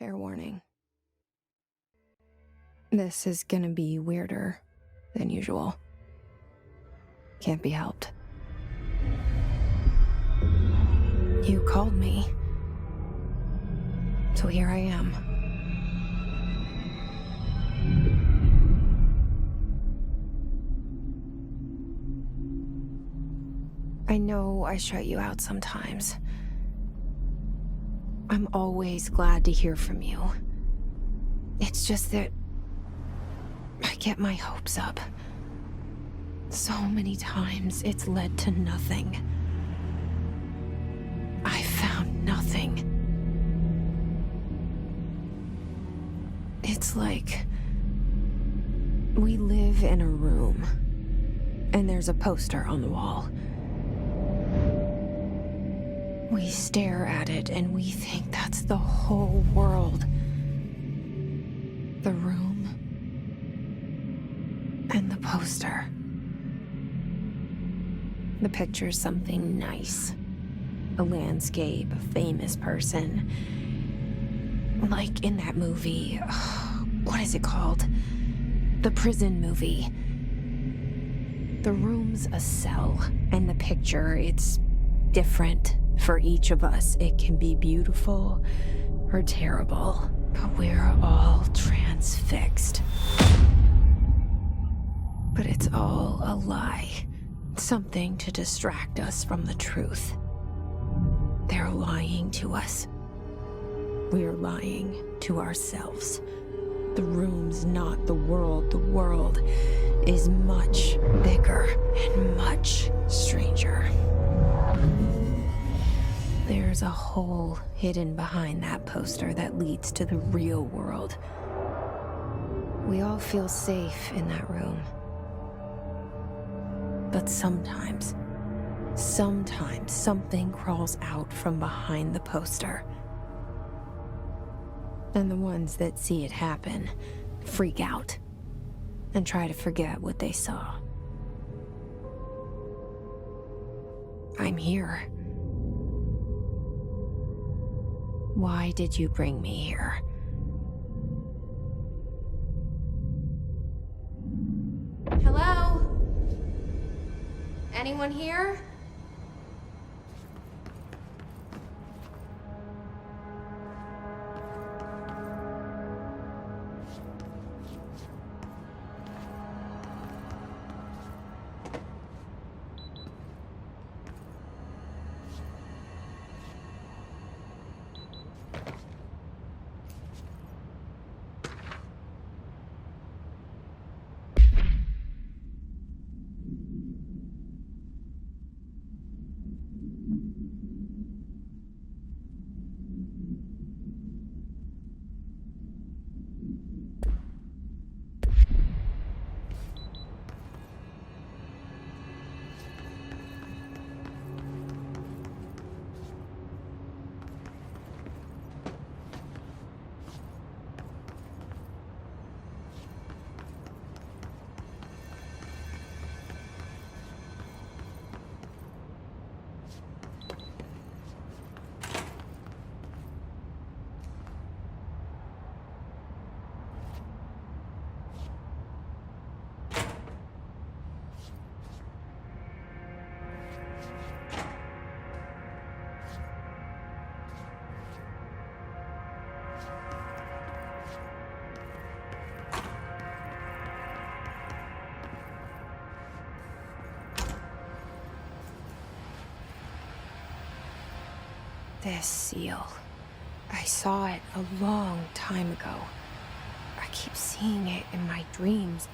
Fair warning. This is gonna be weirder than usual. Can't be helped. You called me. So here I am. I know I shut you out sometimes. I'm always glad to hear from you. It's just that I get my hopes up. So many times it's led to nothing. I found nothing. It's like we live in a room, and there's a poster on the wall. We stare at it and we think that's the whole world. The room and the poster. The picture's something nice. A landscape, a famous person. Like in that movie, what is it called? The prison movie. The room's a cell, and the picture, it's different for each of us. It can be beautiful or terrible, but we're all transfixed. But it's all a lie. Something to distract us from the truth. They're lying to us. We're lying to ourselves. The room's not the world. The world is much bigger and much stranger. There's a hole hidden behind that poster that leads to the real world. We all feel safe in that room. But sometimes something crawls out from behind the poster. And the ones that see it happen freak out and try to forget what they saw. I'm here. Why did you bring me here? Hello? Anyone here? This seal. I saw it a long time ago. I keep seeing it in my dreams.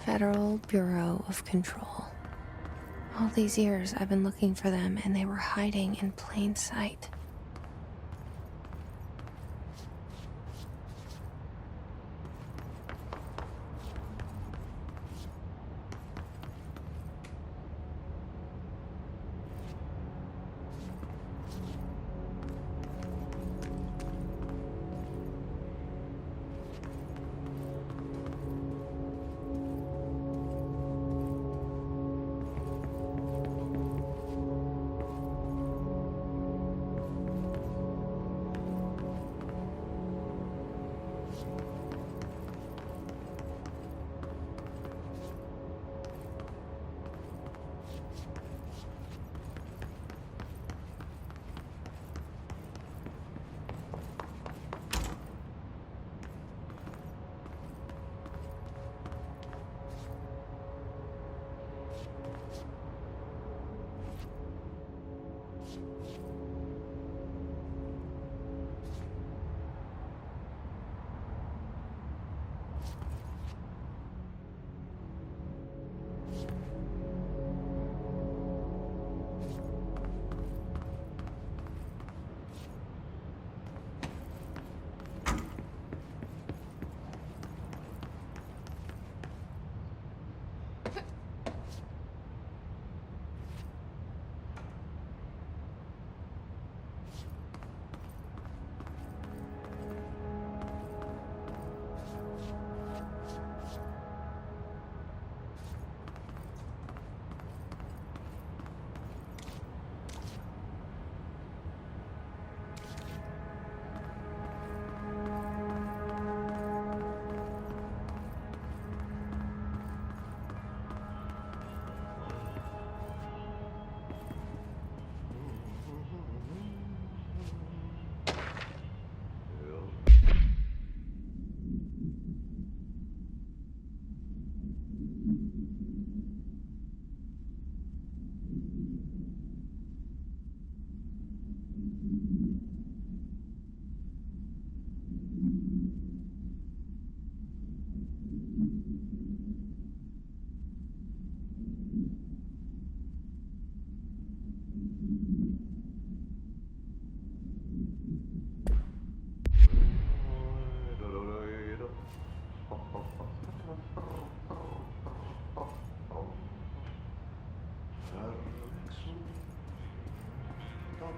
Federal Bureau of Control. All these years I've been looking for them and they were hiding in plain sight.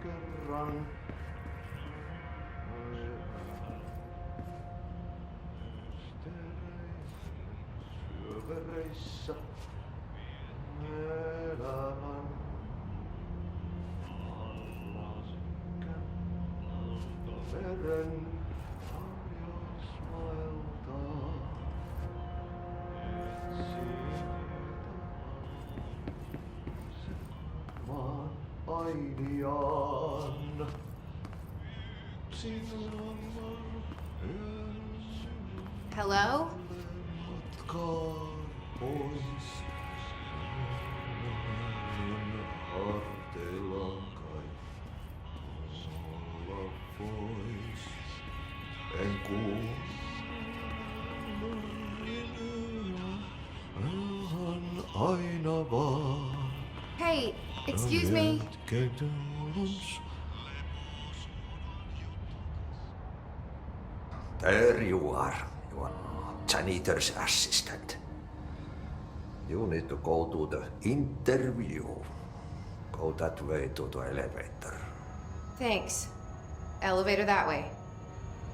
Kerran syövereissä elämän allaskän veren harjaismailta etsi maan ainiaan. Hello? Hey, excuse me. There you are. You are janitor's assistant. You need to go to the interview. Go that way to the elevator. Thanks. Elevator that way.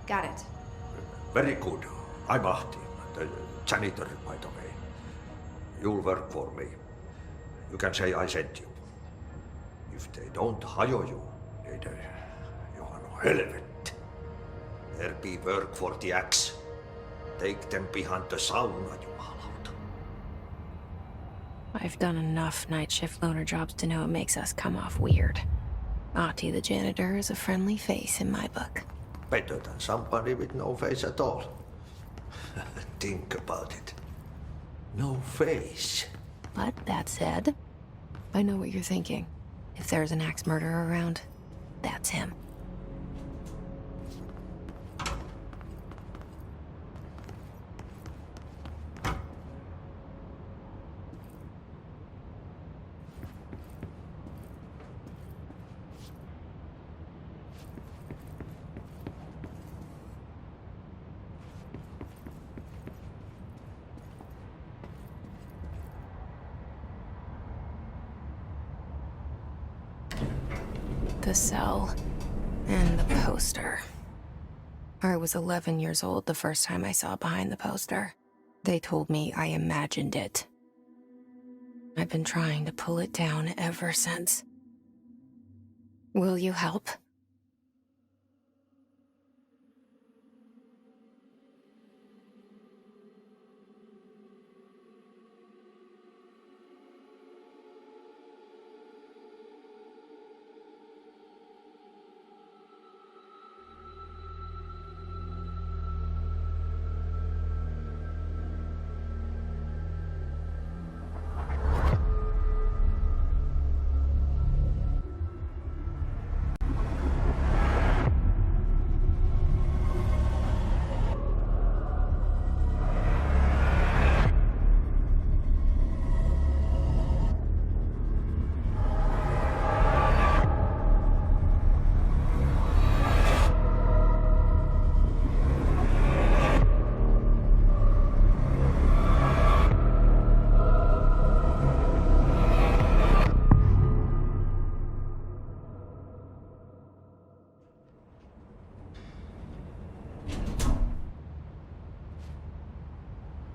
Got it. Very good. I'm Ahti, the janitor, by the way. You'll work for me. You can say I sent you. If they don't hire you, then you are no helvet. There be work for the axe. Take them behind the sauna, jumalauta. I've done enough night shift loner jobs to know it makes us come off weird. Ahti the janitor is a friendly face in my book. Better than somebody with no face at all. Think about it. No face. But that said, I know what you're thinking. If there's an axe murderer around, that's him. The cell. And the poster. I was 11 years old the first time I saw behind the poster. They told me I imagined it. I've been trying to pull it down ever since. Will you help?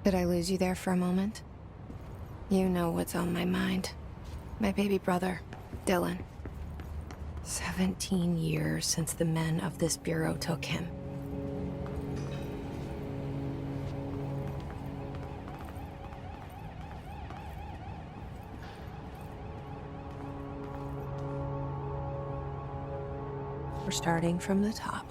Did I lose you there for a moment? You know what's on my mind. My baby brother, Dylan. 17 years since the men of this bureau took him. We're starting from the top.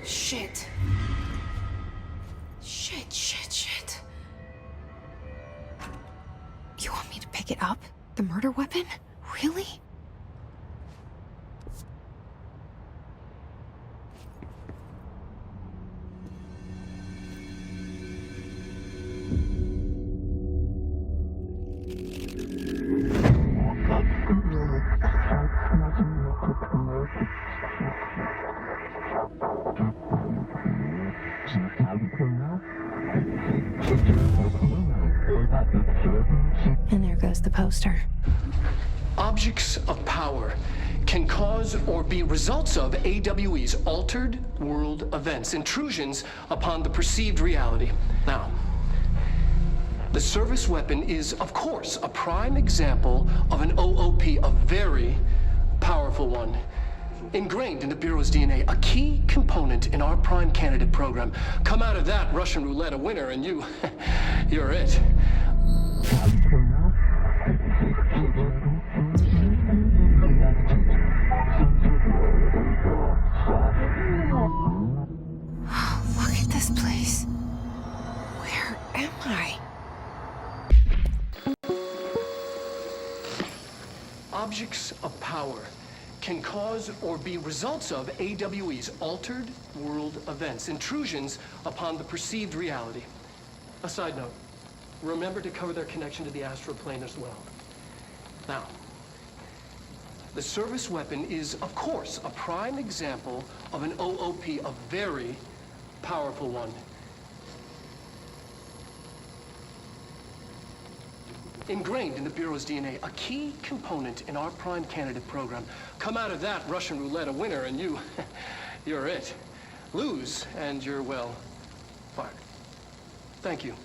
Shit. Shit. You want me to pick it up? The murder weapon? Really? And there goes the poster. Objects of power can cause or be results of AWE's altered world events, intrusions upon the perceived reality. Now, the service weapon is, of course, a prime example of an OOP, a very powerful one. Ingrained in the Bureau's DNA, a key component in our prime candidate program. Come out of that Russian roulette a winner and you're it. objects of power can cause or be results of AWE's altered world events, intrusions upon the perceived reality. A side note, remember to cover their connection to the astral plane as well. Now, the service weapon is, of course, a prime example of an OOP, a very powerful one. Ingrained in the Bureau's DNA, a key component in our prime candidate program. Come out of that Russian roulette a winner and you're it. Lose and you're, well, fired. Thank you.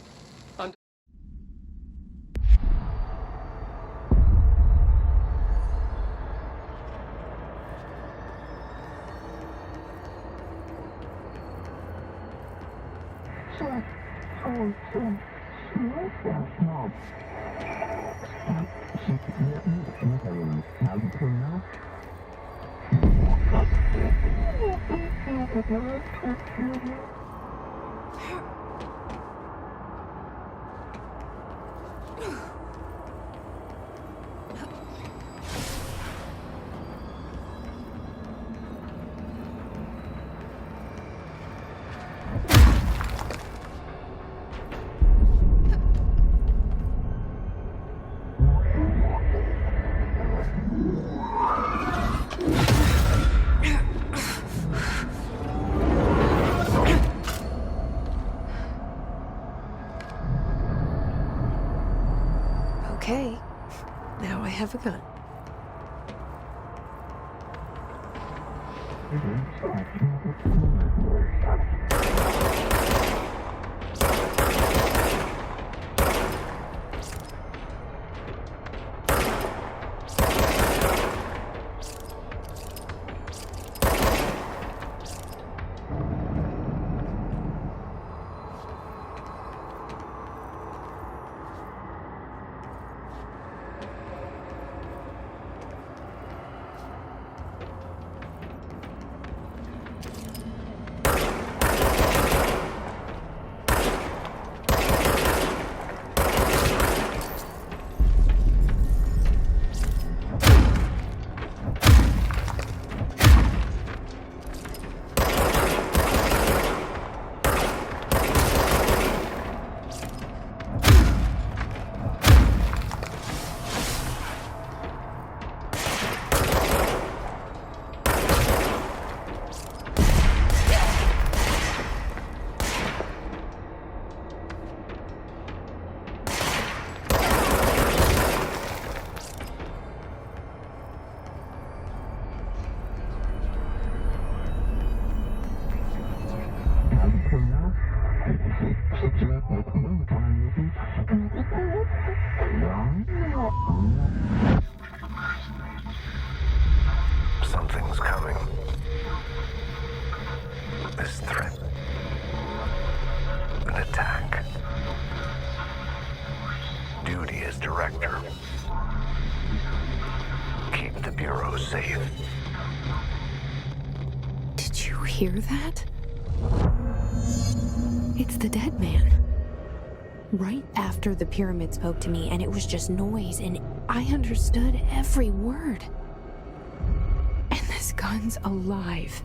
Okay, now I have a gun. Something's coming. This threat. An attack. Duty as director. Keep the Bureau safe. Did you hear that? It's the dead man. Right after the pyramid spoke to me, and it was just noise, and I understood every word. And this gun's alive.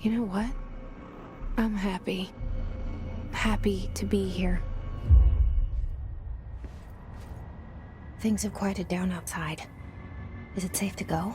You know what? I'm happy. Happy to be here. Things have quieted down outside. Is it safe to go?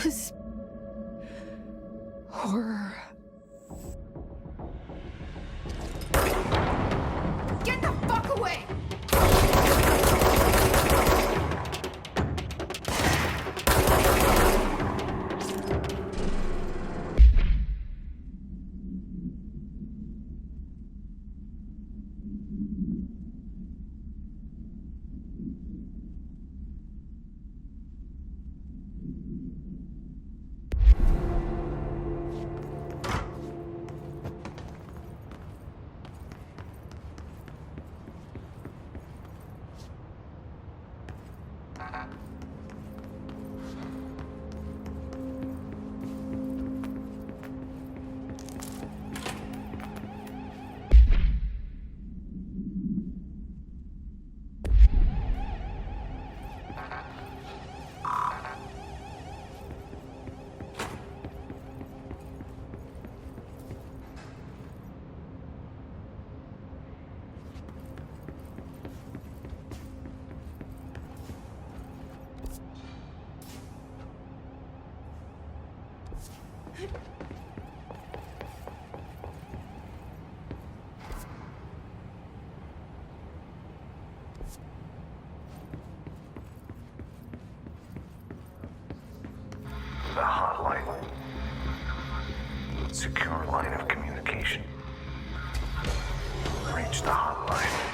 was horror. Get the fuck away! The hotline. Secure line of communication. Reach the hotline.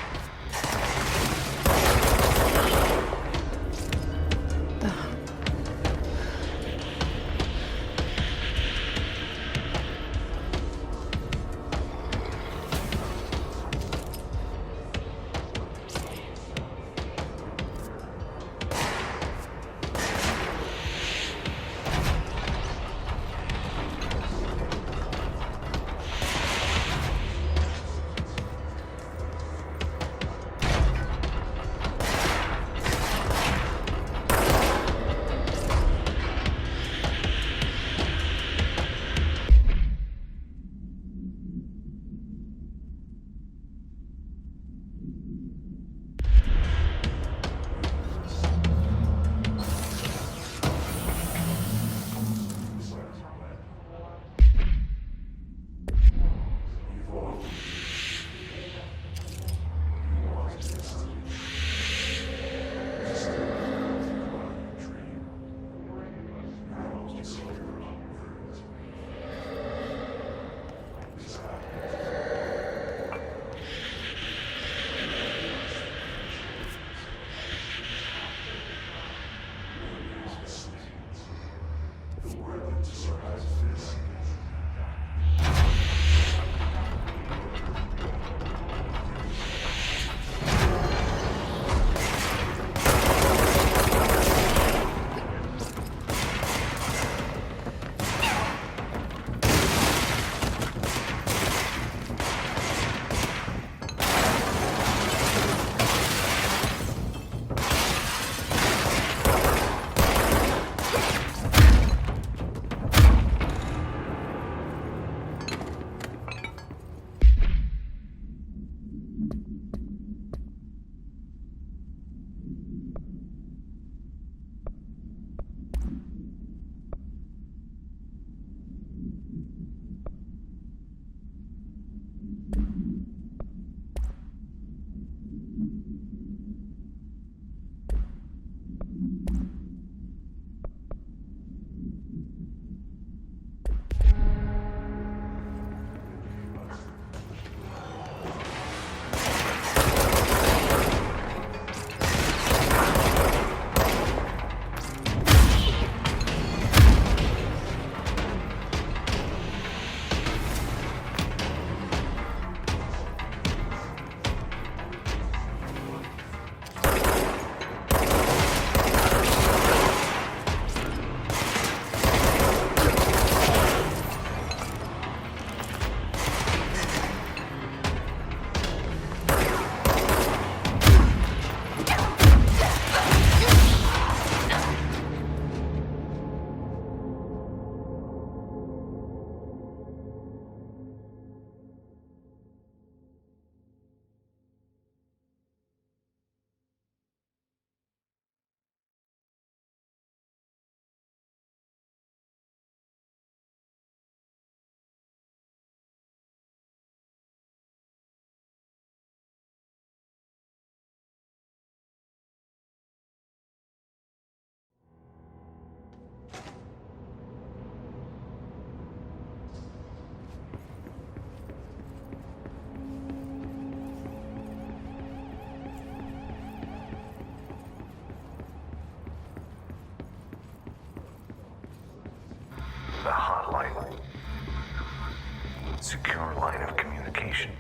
Secure line of communication.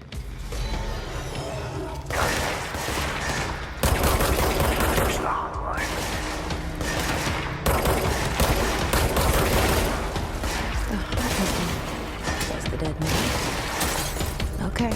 There's the hotline. That's the dead man. Okay.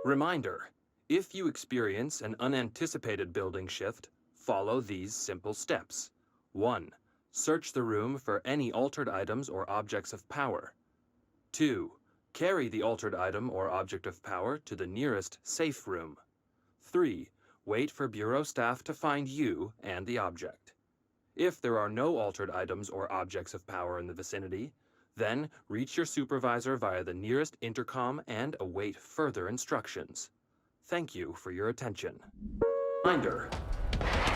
Reminder, if you experience an unanticipated building shift, follow these simple steps. 1. Search the room for any altered items or objects of power. 2. Carry the altered item or object of power to the nearest safe room. 3. Wait for Bureau staff to find you and the object. If there are no altered items or objects of power in the vicinity, then reach your supervisor via the nearest intercom and await further instructions. Thank you for your attention. Reminder,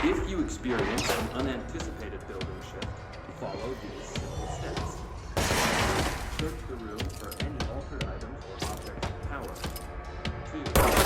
if you experience an unanticipated building shift, follow these simple steps. Search the room for any altered items or objects of power. 2.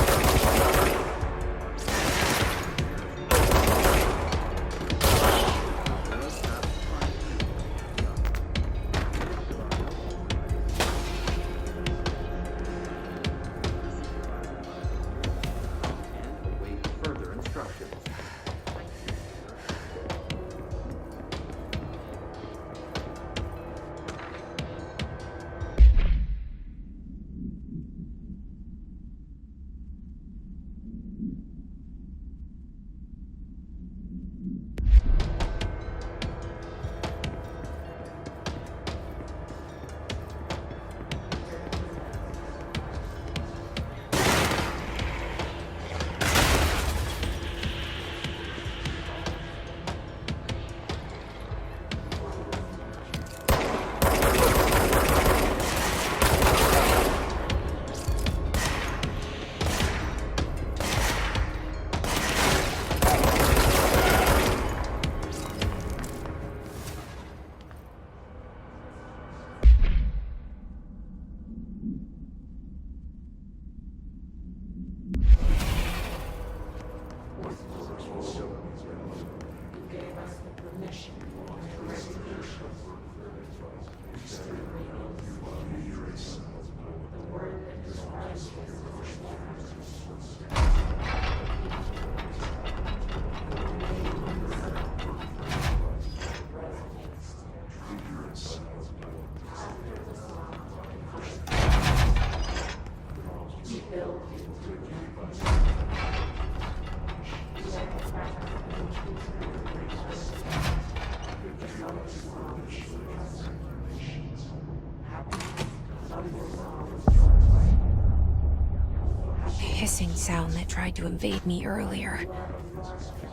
Hissing sound that tried to invade me earlier.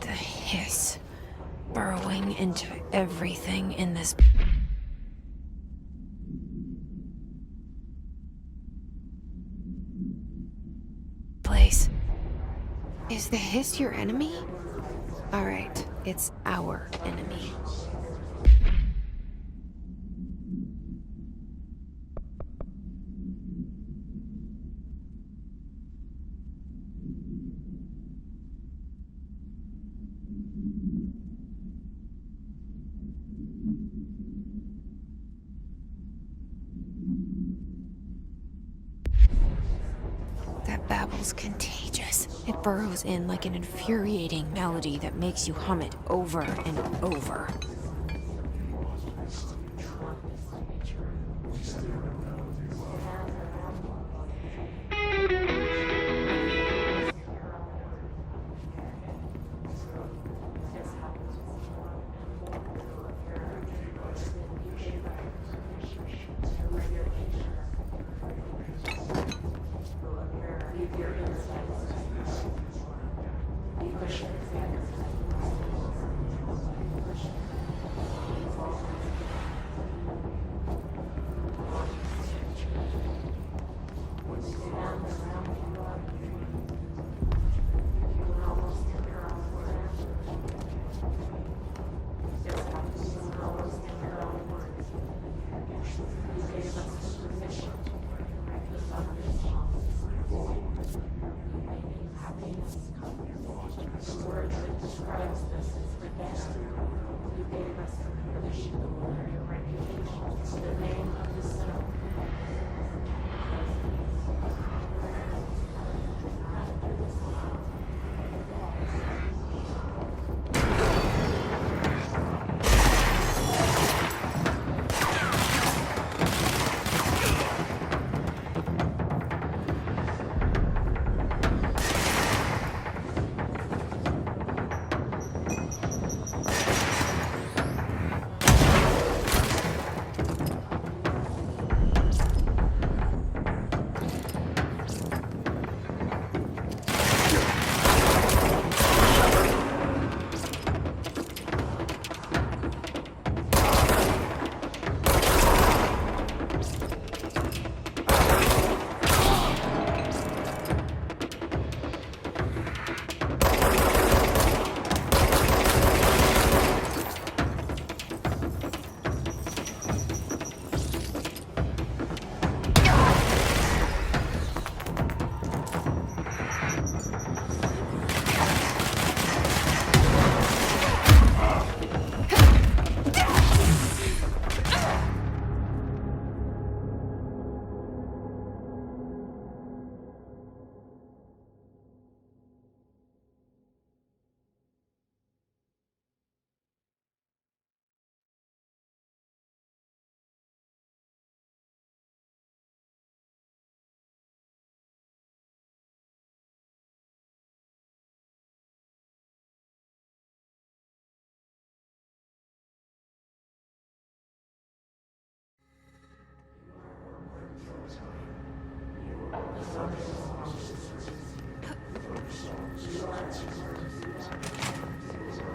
The hiss. Burrowing into everything in this place. Is the hiss your enemy? Alright, it's our enemy. That babble's contagious. It burrows in like an infuriating melody that makes you hum it over and over.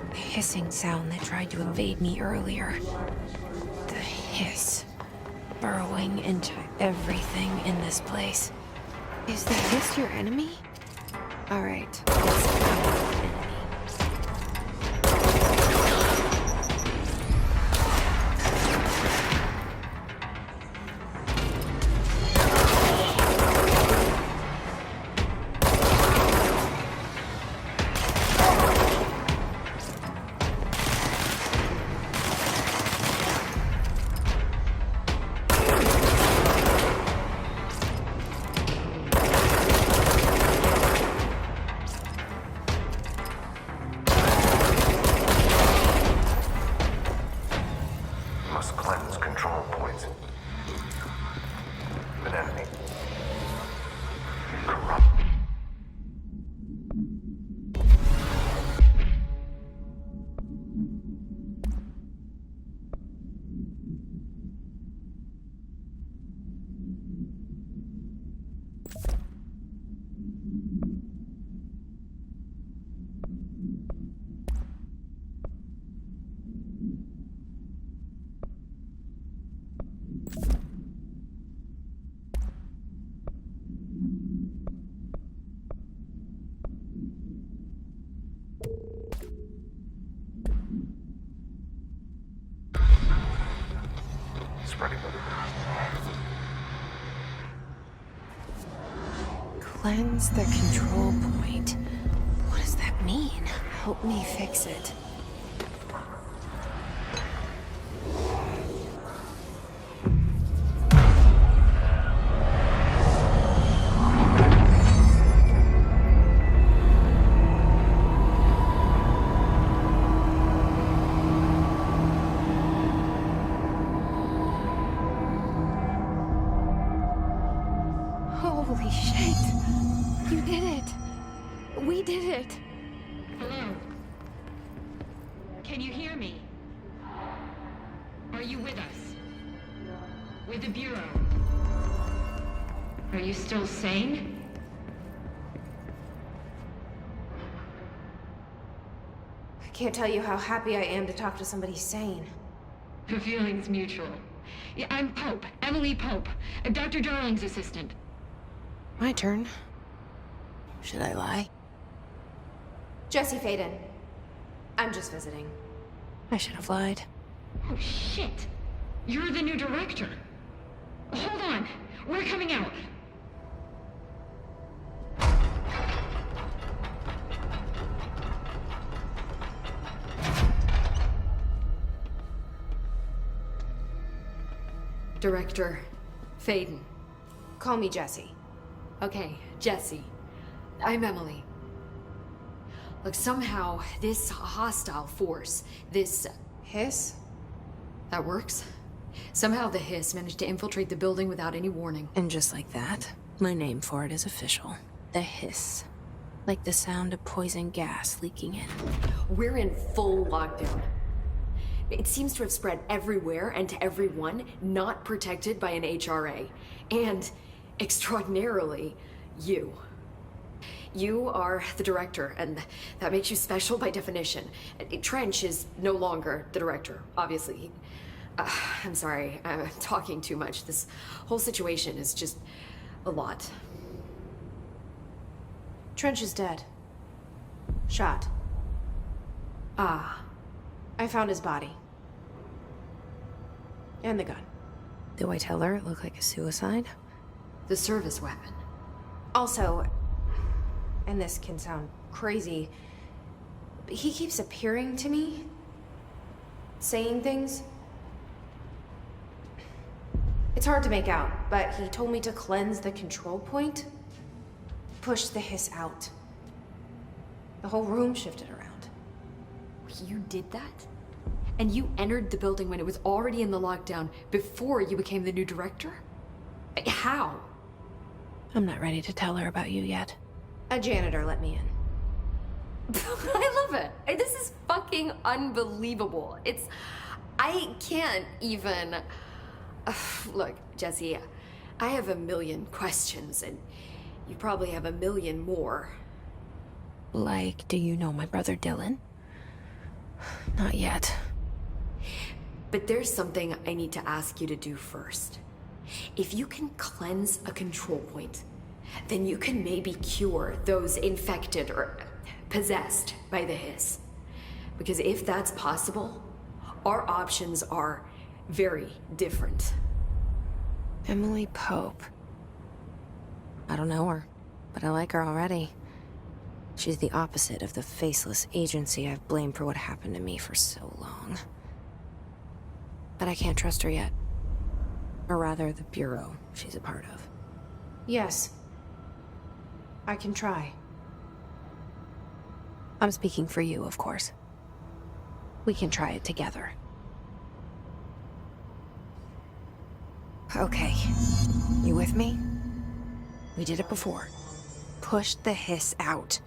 The hissing sound that tried to invade me earlier. The hiss. Burrowing into everything in this place. Is the hiss your enemy? Alright, it's our enemy. Must cleanse control points. An enemy. Corrupt. Spreading the Cleanse the control point. What does that mean? Help me fix it. Holy shit! You did it! We did it! Hello? Can you hear me? Are you with us? With the Bureau? Are you still sane? I can't tell you how happy I am to talk to somebody sane. The feeling's mutual. Yeah, I'm Pope, Emily Pope, Dr. Darling's assistant. My turn. Should I lie? Jesse Faden. I'm just visiting. I should have lied. Oh, shit. You're the new director. Hold on. We're coming out. Director Faden. Call me Jesse. Okay, Jesse. I'm Emily. Look, somehow this hostile force, this... Hiss? That works? Somehow the hiss managed to infiltrate the building without any warning. And just like that, my name for it is official. The hiss. Like the sound of poison gas leaking in. We're in full lockdown. It seems to have spread everywhere and to everyone not protected by an HRA. And, extraordinarily, you. You are the director, and that makes you special by definition. Trench is no longer the director, obviously. I'm sorry, I'm talking too much. This whole situation is just a lot. Trench is dead. Shot. Ah. I found his body. And the gun. Do I tell her it looked like a suicide? The service weapon. Also, and this can sound crazy, but he keeps appearing to me, saying things. It's hard to make out, but he told me to cleanse the control point, push the hiss out. The whole room shifted around. You did that? And you entered the building when it was already in the lockdown before you became the new director? How? I'm not ready to tell her about you yet. A janitor let me in. I love it. This is fucking unbelievable. I can't even... Look, Jesse, I have a million questions, and you probably have a million more. Like, do you know my brother Dylan? Not yet. But there's something I need to ask you to do first. If you can cleanse a control point, then you can maybe cure those infected or possessed by the hiss. Because if that's possible, our options are very different. Emily Pope. I don't know her, but I like her already. She's the opposite of the faceless agency I've blamed for what happened to me for so long. But I can't trust her yet. Or rather, the bureau she's a part of. Yes. I can try. I'm speaking for you, of course. We can try it together. Okay. You with me? We did it before. Push the hiss out.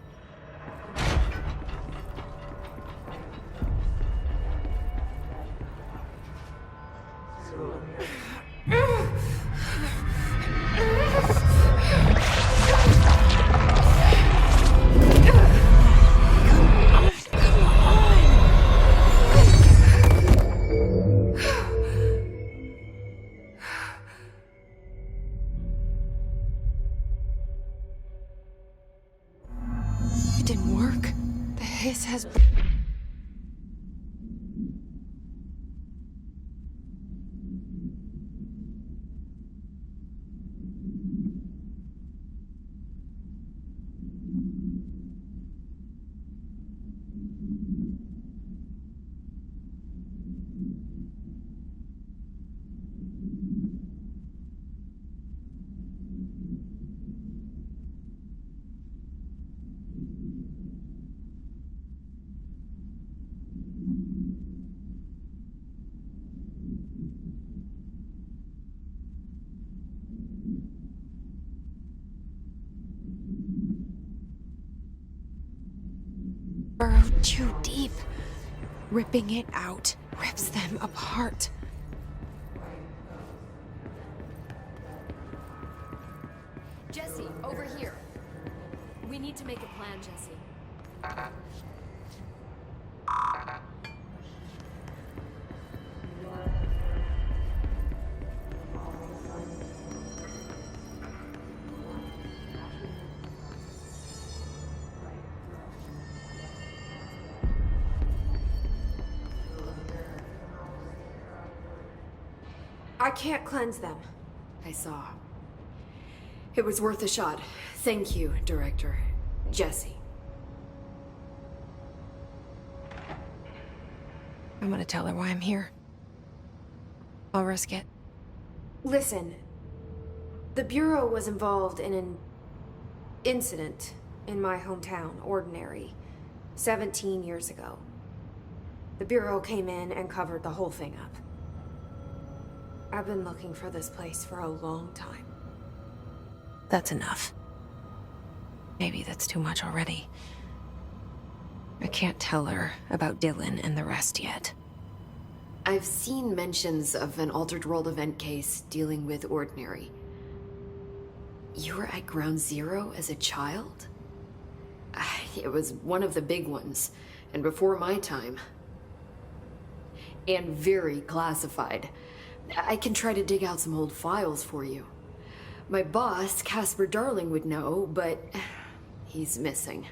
It didn't work. The hiss has... burrowed too deep. Ripping it out rips them apart. Jesse, over here. We need to make a plan, Jesse. I can't cleanse them. I saw. It was worth a shot. Thank you, Director. Jesse. I'm gonna tell her why I'm here. I'll risk it. Listen, the Bureau was involved in an incident in my hometown, Ordinary, 17 years ago. The Bureau came in and covered the whole thing up. I've been looking for this place for a long time. That's enough. Maybe that's too much already. I can't tell her about Dylan and the rest yet. I've seen mentions of an Altered World event case dealing with Ordinary. You were at Ground Zero as a child? It was one of the big ones, and before my time. And very classified. I can try to dig out some old files for you. My boss, Casper Darling, would know, but he's missing.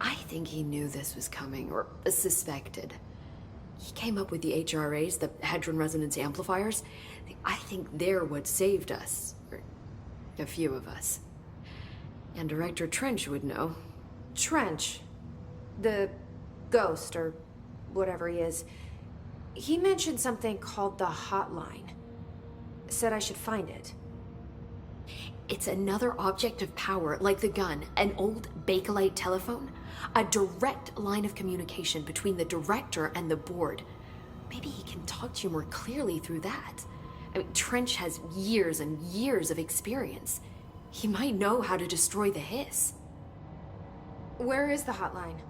I think he knew this was coming, or suspected. He came up with the HRAs, the Hadron Resonance Amplifiers. I think they're what saved us. Or a few of us. And Director Trench would know. Trench? The ghost, or whatever he is. He mentioned something called the Hotline. Said I should find it. It's another object of power, like the gun, an old Bakelite telephone. A direct line of communication between the director and the board. Maybe he can talk to you more clearly through that. I mean, Trench has years and years of experience. He might know how to destroy the hiss. Where is the hotline?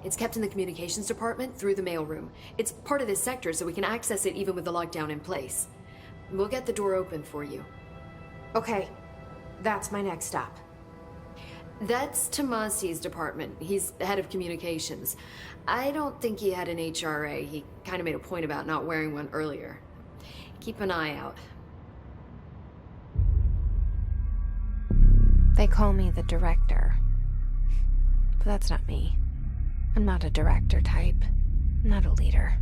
It's kept in the communications department through the mailroom. It's part of this sector, so we can access it even with the lockdown in place. We'll get the door open for you. Okay, that's my next stop. That's Tomasi's department. He's head of communications. I don't think he had an HRA. He kind of made a point about not wearing one earlier. Keep an eye out. They call me the director. But that's not me. I'm not a director type. I'm not a leader.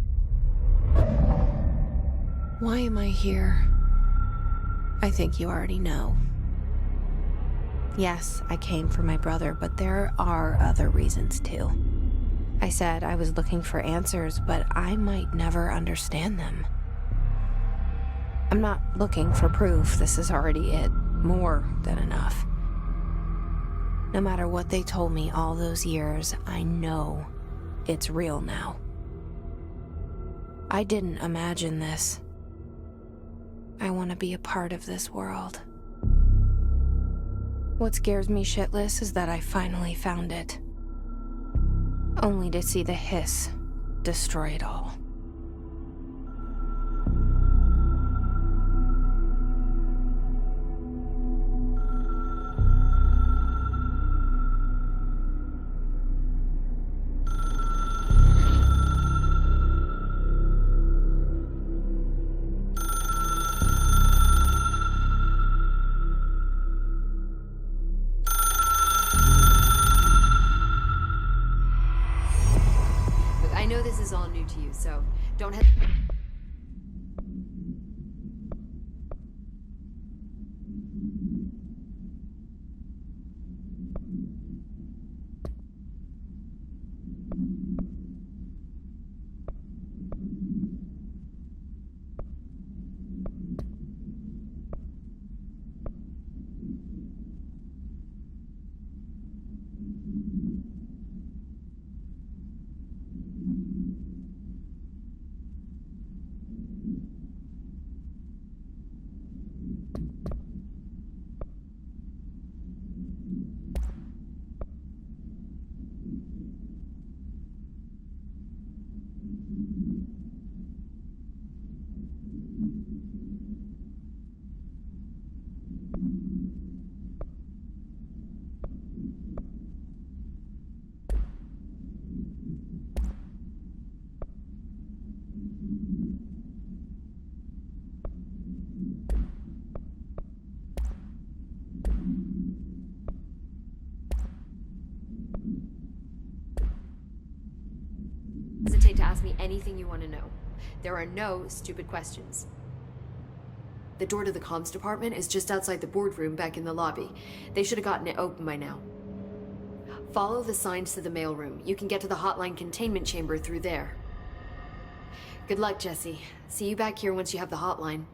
Why am I here? I think you already know. Yes, I came for my brother, but there are other reasons too. I said I was looking for answers, but I might never understand them. I'm not looking for proof. This is already it. More than enough. No matter what they told me all those years, I know it's real now. I didn't imagine this. I want to be a part of this world. What scares me shitless is that I finally found it. Only to see the hiss destroy it all. I know this is all new to you, so don't hesitate to ask me anything you want to know. There are no stupid questions. The door to the comms department is just outside the boardroom back in the lobby. They should have gotten it open by now. Follow the signs to the mailroom. You can get to the hotline containment chamber through there. Good luck, Jesse. See you back here once you have the hotline.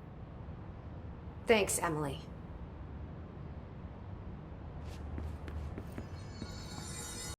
Thanks, Emily.